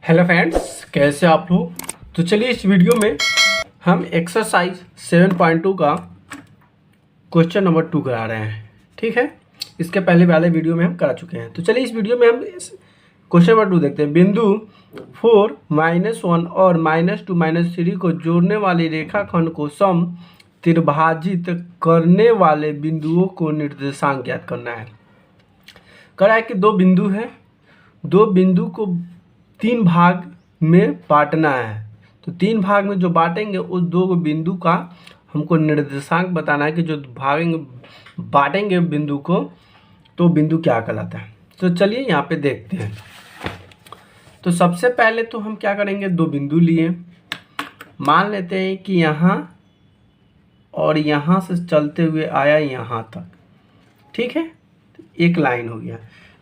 Hello friends, कैसे आप लोग। तो चलिए इस वीडियो में हम एक्सरसाइज 7.2 का क्वेश्चन नंबर 2 करा रहे हैं। ठीक है, इसके पहले वाले वीडियो में हम करा चुके हैं। तो चलिए इस वीडियो में हम क्वेश्चन नंबर 2 देखते हैं। बिंदु 4, -1 और -2, -3 को जोड़ने वाली रेखाखंड को सम त्रिभाजित करने वाले बिंदुओं को निर्देशांक ज्ञात करना है। करा है कि दो बिंदु है, दो बिंदु को 3 भाग में बांटना है। तो 3 भाग में जो बांटेंगे उस दो बिंदु का हमको निर्देशांक बताना है कि जो बांटेंगे बिंदु को तो बिंदु क्या कहलाता है। तो चलिए यहाँ पे देखते हैं। तो सबसे पहले तो हम क्या करेंगे, दो बिंदु लिए, मान लेते हैं कि यहाँ और यहाँ से चलते हुए आया यहाँ तक। ठीक है, एक लाइन हो गया।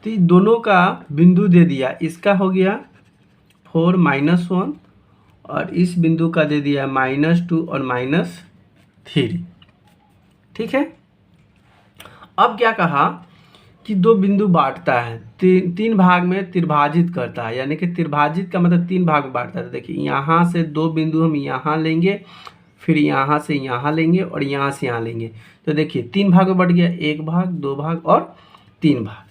तो ये दोनों का बिंदु दे दिया, इसका हो गया 4 -1 और इस बिंदु का दे दिया -2 और -3। ठीक है, अब क्या कहा कि दो बिंदु बांटता है, तीन भाग में त्रिभाजित करता है। यानी कि त्रिभाजित का मतलब 3 भाग में बांटता है। देखिए यहाँ से दो बिंदु हम यहाँ लेंगे, फिर यहाँ से यहाँ लेंगे और यहाँ से यहाँ लेंगे। तो देखिए 3 भाग में बढ़ गया, 1 भाग, 2 भाग और 3 भाग।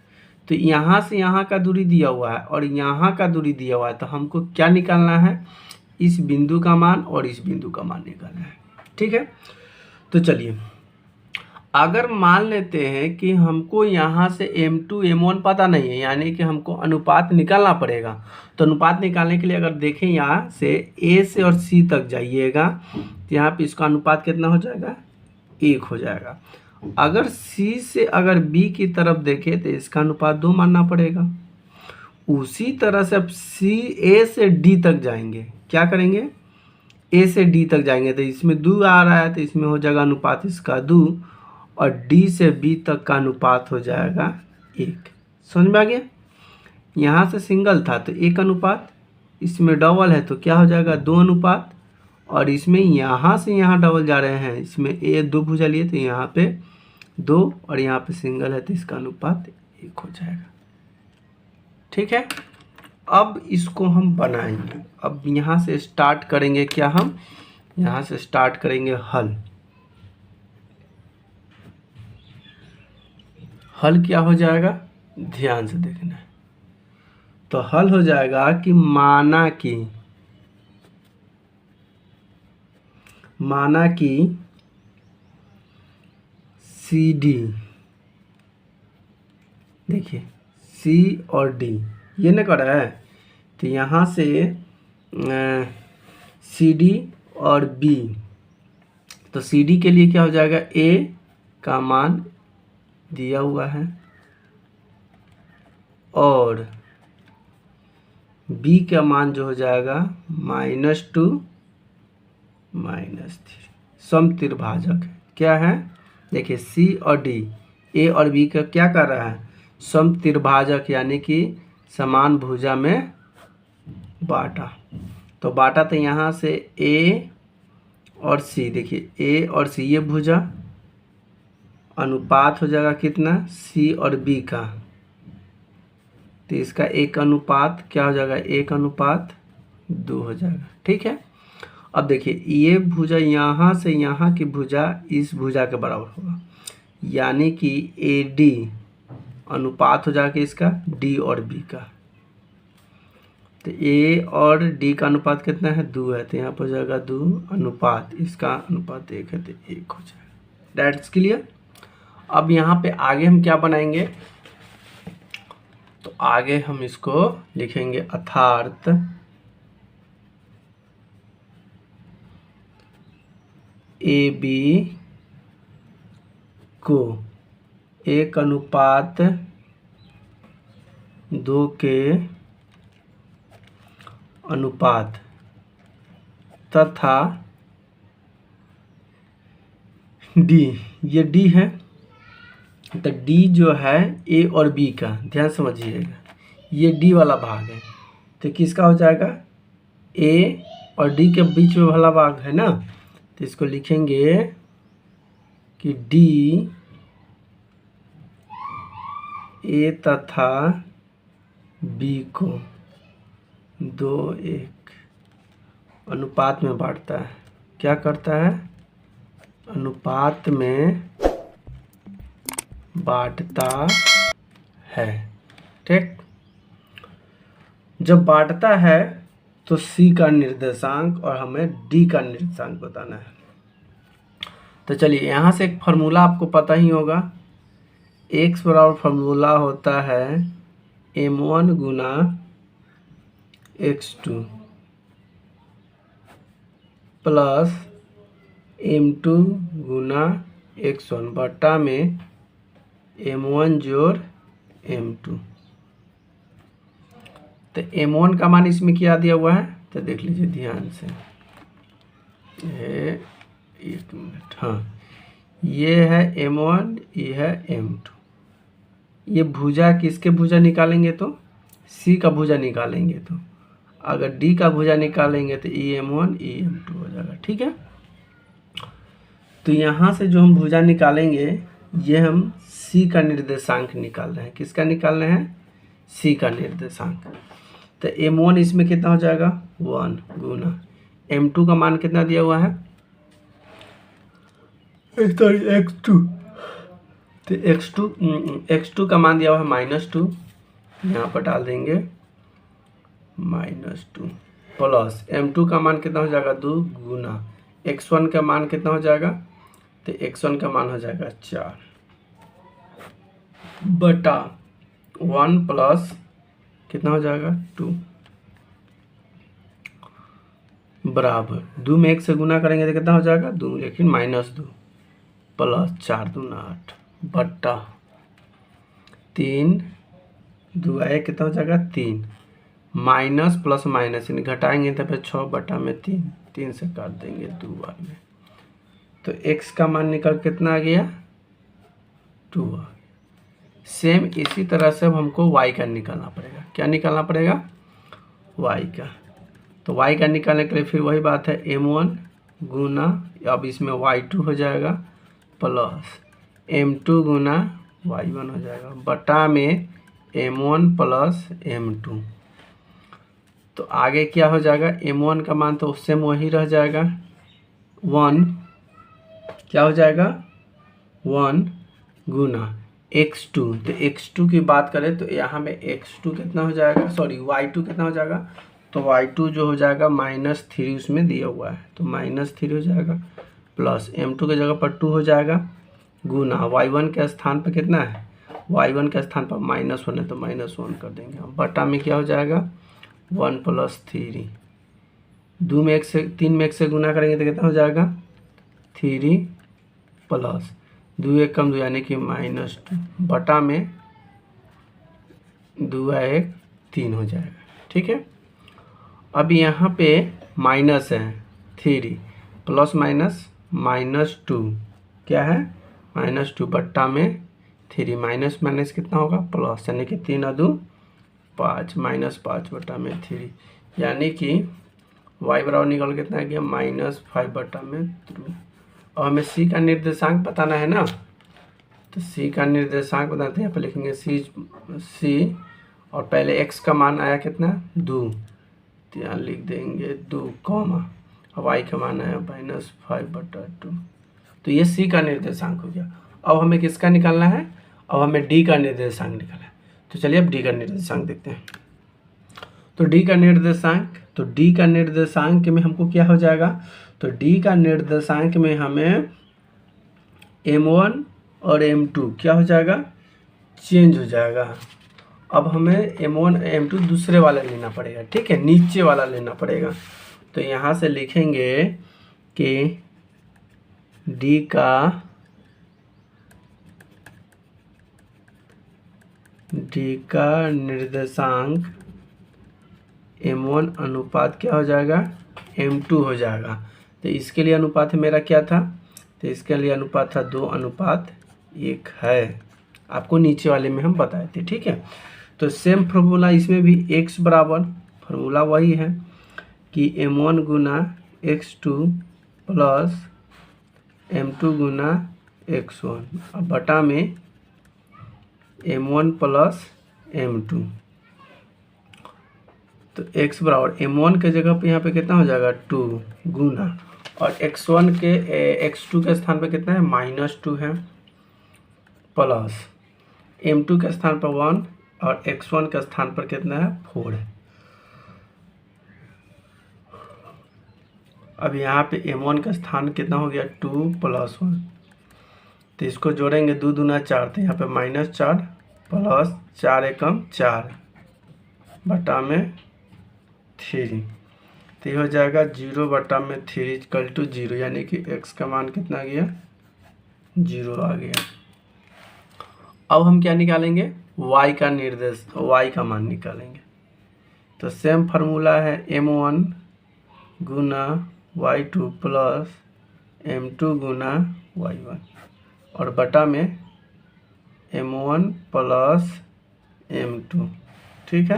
तो यहाँ से यहाँ का दूरी दिया हुआ है और यहाँ का दूरी दिया हुआ है। तो हमको क्या निकालना है, इस बिंदु का मान और इस बिंदु का मान निकालना है। ठीक है, तो चलिए अगर मान लेते हैं कि हमको यहाँ से M2 M1 पता नहीं है, यानी कि हमको अनुपात निकालना पड़ेगा। तो अनुपात निकालने के लिए अगर देखें यहाँ से A से और C तक जाइएगा तो यहाँ पे इसका अनुपात कितना हो जाएगा, 1 हो जाएगा। अगर C से अगर B की तरफ देखें तो इसका अनुपात 2 मानना पड़ेगा। उसी तरह से अब A से D तक जाएंगे, क्या करेंगे, A से D तक जाएंगे तो इसमें 2 आ रहा है तो इसमें हो जाएगा अनुपात इसका 2 और D से B तक का अनुपात हो जाएगा 1। समझ में आ गया। यहाँ से सिंगल था तो 1 अनुपात, इसमें डबल है तो क्या हो जाएगा 2 अनुपात, और इसमें यहाँ से यहाँ डबल जा रहे हैं, इसमें दो भुजा लिए तो यहाँ पे 2 और यहाँ पे सिंगल है तो इसका अनुपात 1 हो जाएगा। ठीक है, अब इसको हम बनाएंगे। अब यहाँ से स्टार्ट करेंगे, क्या हम यहाँ से स्टार्ट करेंगे हल। हल क्या हो जाएगा, ध्यान से देखना है। तो हल हो जाएगा कि माना कि CD, देखिए C और D ये ना कर रहा है, तो यहाँ से CD और B, तो CD के लिए क्या हो जाएगा, A का मान दिया हुआ है और B का मान जो हो जाएगा -2 -3। सम त्रिभाजक है, क्या है, देखिए C और D, A और B का क्या कर रहा है, सम त्रिभाजक, यानी कि समान भुजा में बांटा। तो बांटा तो यहाँ से A और C, देखिए A और C ये भुजा, अनुपात हो जाएगा कितना, C और B का, तो इसका 1 अनुपात क्या हो जाएगा, 1 अनुपात 2 हो जाएगा। ठीक है, अब देखिए ये भुजा यहाँ से यहाँ की भुजा इस भुजा के बराबर होगा, यानी कि AD अनुपात हो जाएगा इसका D और B का। तो A और D का अनुपात कितना है, 2 है, तो यहाँ पर हो जाएगा 2 अनुपात, इसका अनुपात 1 है तो 1 हो जाएगा। That's clear. अब यहाँ पे आगे हम क्या बनाएंगे, तो आगे हम इसको लिखेंगे अर्थात AB को 1 अनुपात 2 के अनुपात तथा D, ये D है, तो D जो है A और B का, ध्यान समझिएगा, ये D वाला भाग है, तो किसका हो जाएगा, A और D के बीच में वाला भाग है ना, तो इसको लिखेंगे कि D A तथा B को 2:1 अनुपात में बांटता है। क्या करता है? अनुपात में बांटता है। ठीक, जब बांटता है तो सी का निर्देशांक और हमें डी का निर्देशांक बताना है। तो चलिए, यहाँ से एक फार्मूला आपको पता ही होगा। एक्स बराबर फार्मूला होता है m1 गुना x2 प्लस m2 गुना x1 बटा में m1 जोड़ m2। तो m1 का मान इसमें क्या दिया हुआ है, तो देख लीजिए ध्यान से। एक मिनट, हाँ, ये है m1, ये है m2। ये भुजा किसके भुजा निकालेंगे तो c का भुजा निकालेंगे, तो अगर d का भुजा निकालेंगे तो em1 em2 हो जाएगा। ठीक है, तो यहाँ से जो हम भुजा निकालेंगे, ये हम c का निर्देशांक निकाल रहे हैं। किसका निकाल रहे हैं? c का निर्देशांक। तो m1 इसमें कितना हो जाएगा? 1 गुना m2 का मान कितना दिया हुआ है? x2। तो x2 का मान दिया हुआ है -2, यहाँ पर डाल देंगे -2 प्लस m2 का मान कितना हो जाएगा? 2 गुना x1 का मान कितना हो जाएगा? तो x1 का मान हो जाएगा 4 बटा 1 प्लस कितना हो जाएगा? 2 बराबर 2 में 1 से गुना करेंगे तो कितना हो जाएगा? 2, लेकिन -2 प्लस 4 दूना 8 बटा 3 2 आए कितना हो जाएगा? 3 माइनस प्लस माइनस यानी घटाएंगे तो फिर 6 बटा में 3 से काट देंगे 2 बार में। तो x का मान निकल कितना आ गया? 2 आ गया। सेम इसी तरह से अब हमको y का निकालना पड़ेगा। क्या निकालना पड़ेगा? y का। तो y का निकालने के लिए फिर वही बात है, m1 गुना, अब इसमें y2 हो जाएगा प्लस m2 गुना y1 हो जाएगा बटा में m1 प्लस m2। तो आगे क्या हो जाएगा? m1 का मान तो उससे वही रह जाएगा 1, क्या हो जाएगा? 1 गुना x2। तो x2 की बात करें तो यहाँ में x2 कितना हो जाएगा, सॉरी y2 कितना हो जाएगा? तो y2 जो हो जाएगा -3 उसमें दिया हुआ है, तो -3 हो जाएगा प्लस m2 की जगह पर 2 हो जाएगा गुना y1 के स्थान पर कितना है? y1 के स्थान पर -1 है तो -1 कर देंगे हम बटा में क्या हो जाएगा? 1 प्लस 3 2 में 1 से 3 में 1 से गुना करेंगे तो कितना हो जाएगा? 3 प्लस 2 1 कम 2 यानी कि -2 बटा में 2 1 3 हो जाएगा। ठीक है, अब यहाँ पे माइनस है 3 प्लस माइनस -2 क्या है? -2 बट्टा में 3 माइनस माइनस कितना होगा? प्लस, यानी कि 3 2 5 -5 बट्टा में 3 यानी कि y बराबर निकल कितना गया? -5 बट्टा में 3। और हमें c का निर्देशांक बताना है ना, तो c का निर्देशांक बताते हैं। यहाँ पर लिखेंगे c और पहले x का मान आया कितना? 2, तो यहाँ लिख देंगे 2 कॉमा, अब y का मान आया -5 बटा 2। तो ये c का निर्देशांक हो गया। अब हमें किसका निकालना है? अब हमें d का निर्देशांक निकालना है। तो चलिए अब d का निर्देशांक देखते हैं। तो d का निर्देशांक में हमको क्या हो जाएगा? तो d का निर्देशांक में हमें m1 और m2 क्या हो जाएगा? चेंज हो जाएगा। अब हमें m1 m2 दूसरे वाला लेना पड़ेगा। ठीक है, नीचे वाला लेना पड़ेगा। तो यहाँ से लिखेंगे कि d का निर्देशांक m1 अनुपात क्या हो जाएगा? m2 हो जाएगा। तो इसके लिए अनुपात मेरा क्या था? तो इसके लिए अनुपात था 2:1 है। आपको नीचे वाले में हम बताए थे। ठीक है, तो सेम फार्मूला इसमें भी x बराबर फार्मूला वही है कि m1 गुना x2 प्लस m2 गुना x1 अब बटा में m1 प्लस m2। तो x बराबर m1 के जगह पे यहाँ पे कितना हो जाएगा 2 गुना, और x1 के x2 के स्थान पे कितना है -2 है, प्लस m2 के स्थान पर 1 और x1 के स्थान पर कितना है 4 है। अब यहाँ पे m1 का स्थान कितना हो गया 2 + 1, तो इसको जोड़ेंगे 2 दूना 4, तो यहाँ पे -4 प्लस 4 एकम 4 बटा में 3, तो ये हो जाएगा 0 बटा में 3 = 0, यानी कि x का मान कितना आ गया 0 आ गया। अब हम क्या निकालेंगे y का निर्देश, y का मान निकालेंगे। तो सेम फार्मूला है m1 गुना y2 प्लस m2 गुना y1 और बटा में m1 प्लस m2, ठीक है।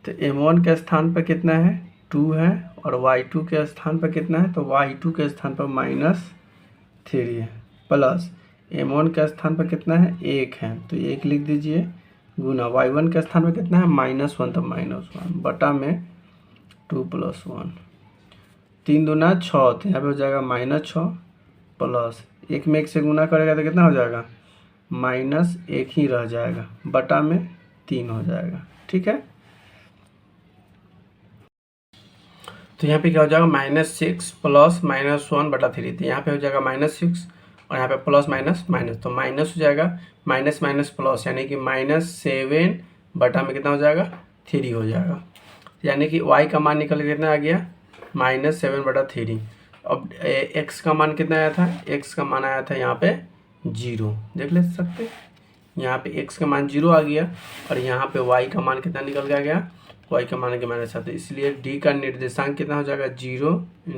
तो m1 के स्थान पर कितना है 2 है और y2 के स्थान पर कितना है, तो y2 के स्थान पर -3 है, प्लस m1 के स्थान पर कितना है 1 है, तो 1 लिख दीजिए, गुना y1 के स्थान पर कितना है -1, तो -1 बटा में 2 + 1, 3 दूना 6, तो यहाँ पे हो जाएगा -6 प्लस 1 में 1 से गुना करेगा तो कितना हो जाएगा -1 ही रह जाएगा, बटा में 3 हो जाएगा, ठीक है। तो यहाँ पे क्या हो जाएगा -6 प्लस -1 बटा 3, तो यहाँ पे हो जाएगा -6 और यहाँ पे प्लस माइनस माइनस, तो माइनस हो जाएगा माइनस माइनस प्लस, यानी कि -7 बटा में कितना हो जाएगा 3 हो जाएगा, यानी कि y का मान निकल के कितना आ गया -7 बटा 3। अब x का मान कितना आया था, x का मान आया था यहाँ पे 0, देख ले सकते, यहाँ पे x का मान 0 आ गया और यहाँ पे y का मान कितना निकल के आ गया, y का मान के -7, इसलिए d का निर्देशांक कितना हो जाएगा 0 ×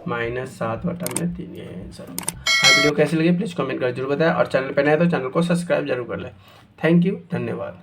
-7 बटा में 3, ये आंसर होगा। वीडियो कैसी लगी प्लीज़ कमेंट कर जरूर बताएं और चैनल पर नए तो चैनल को सब्सक्राइब जरूर कर लें। थैंक यू, धन्यवाद।